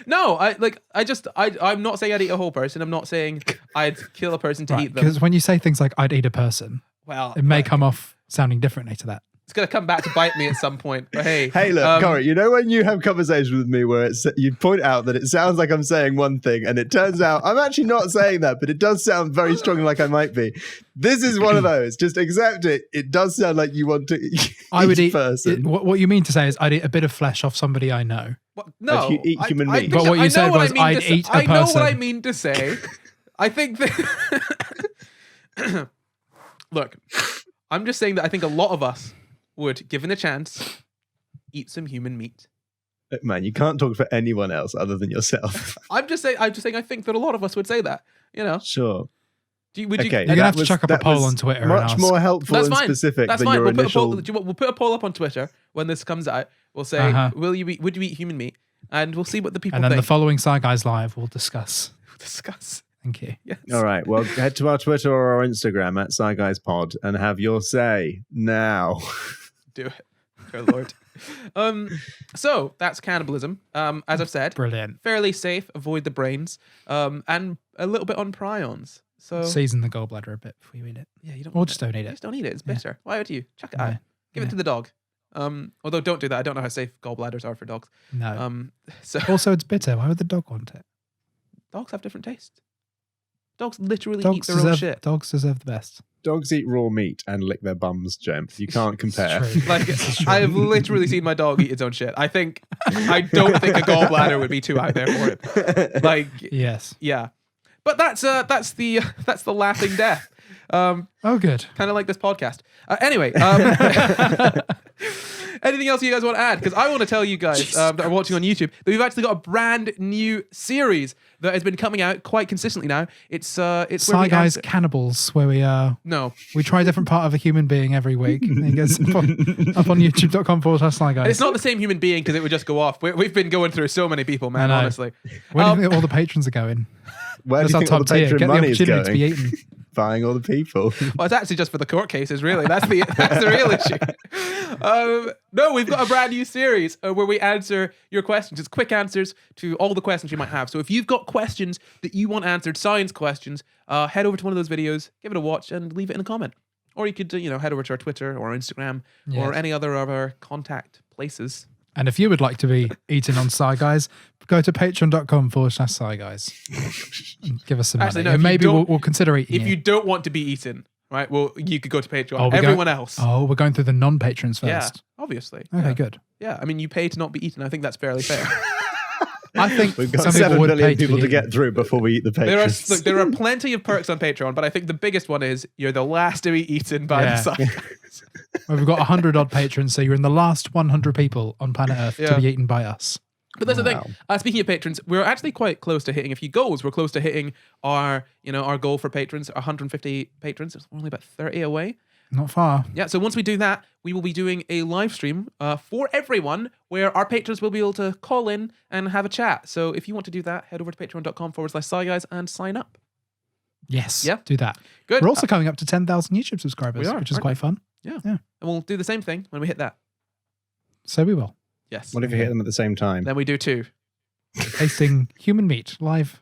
No, I'm not saying I'd eat a whole person. I'm not saying I'd kill a person to eat them. Because when you say things like I'd eat a person, Well, it may come off sounding differently to that. it's gonna come back to bite me at some point. But hey, Hey, look, Corey, you know when you have conversations with me where you point out that it sounds like I'm saying one thing, and it turns out I'm actually not saying that, but it does sound very strongly like I might be. This is one of those. Just accept it. It does sound like you want to eat I would a eat. person. What you mean to say is I'd eat a bit of flesh off somebody I know. no, Like you eat human meat. But what you said was I'd eat a I know what I person. mean to say. I think that. Look, I'm just saying that I think a lot of us would, given a chance, eat some human meat. Look, man, you can't talk for anyone else other than yourself. I'm just saying. I think that a lot of us would say that. You know. Sure. Would you? Okay. You're gonna have to was- chuck up a that poll was on Twitter and Much ask. more helpful That's and fine. specific That's than fine. your We'll initial. put a poll up on Twitter when this comes out. We'll say, would you eat human meat? And we'll see what the people And then think. the following SCI Guys Live we'll discuss. Discuss. Thank you. Yes. All right. Well, head to our Twitter or our Instagram at SciGuysPod and have your say now. Do it. Good Lord. So that's cannibalism. As I've said, Brilliant. fairly safe. Avoid the brains. And a little bit on prions. So Season the gallbladder a bit before you eat it. yeah, you don't. Or just don't eat You it. just don't eat it. It's bitter. Why would you? Chuck it No. out. Give it Yeah. to the dog. Although don't do that. I don't know how safe gallbladders are for dogs. No. So Also, it's bitter. Why would the dog want it? dogs have different tastes. Dogs literally eat their own shit. Dogs deserve the best. Dogs eat raw meat and lick their bums, Jem. You can't compare. It's true. Like This is true. I have literally seen my dog eat its own shit. I don't think a gallbladder would be too out there for it. Like Yes. yeah, but that's the laughing death. Oh, good. Kind of like this podcast. Anyway, anything else you guys want to add? Because I want to tell you guys that are watching on YouTube that we've actually got a brand new series that has been coming out quite consistently now. It's where SCI we Guys answer- Cannibals, where No, we try a different part of a human being every week. And it goes up on youtube.com/SCI Guys. it's not the same human being because it would just go off. We've been going through so many people, man. I know. Honestly, Where do you think all the patrons are going? Where do That's you our think all top the tier. patron Get the money is opportunity to be going? eaten. Buying all the people. well, it's actually just for the court cases, really. That's the real issue. No, we've got a brand new series where we answer your questions. It's quick answers to all the questions you might have. So if you've got questions that you want answered, science questions, head over to one of those videos, give it a watch, and leave it in a comment. Or you could, head over to our Twitter or our Instagram or Yes. any other of our contact places. And if you would like to be eaten on SCI Guys, go to patreon.com/SCI Guys. And give us some Actually, money. no, if and you maybe don't- we'll consider eating If you don't want to be eaten, right, well, you could go to Patreon. Oh, Everyone else. Oh, we're going through the non-patrons Yeah, first. obviously. Okay, yeah. good. Yeah, I mean, you pay to not be eaten. I think that's fairly fair. I think We've got some people 7 would billion pay people be to eaten. get through before we eat the patrons. There are plenty of perks on Patreon, but I think the biggest one is you're the last to be eaten by Yeah. the sun. Well, we've got 100 odd patrons, so you're in the last 100 people on planet Earth Yeah. to be eaten by us. But that's the Wow. thing. Speaking of patrons, we're actually quite close to hitting a few goals. We're close to hitting our goal for patrons, 150 patrons. We're only about 30 away. Not far. Yeah, so once we do that, we will be doing a live stream for everyone where our patrons will be able to call in and have a chat. So if you want to do that, head over to patreon.com/SciGuys and sign up. Yes. Yeah. Do that. Good. We're also coming up to 10,000 YouTube subscribers, We are, which is aren't quite fun. and we'll do the same thing when we hit that. So we will. Yes. What if you hit them at the same time? Then we do 2. Tasting human meat live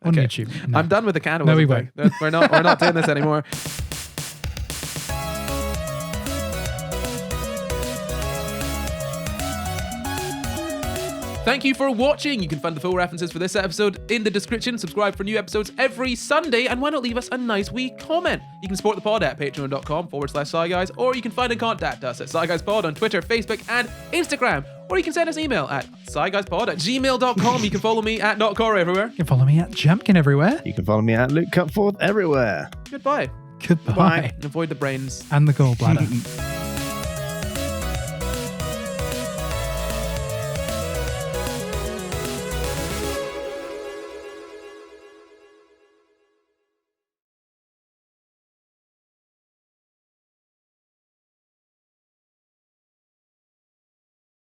On Okay. YouTube. No. I'm done with the cannibalism. No, we thing. We're not doing this anymore. Thank you for watching. You can find the full references for this episode in the description. Subscribe for new episodes every Sunday, and why not leave us a nice wee comment? You can support the pod at patreon.com/SciGuys, or you can find and contact us at SciGuysPod on Twitter, Facebook, and Instagram. Or you can send us an email at SciGuysPod@gmail.com. You can follow me at NotCora everywhere. You can follow me at Jumpkin everywhere. You can follow me at Luke Cutforth everywhere. Goodbye. Goodbye. And avoid the brains. And the gallbladder.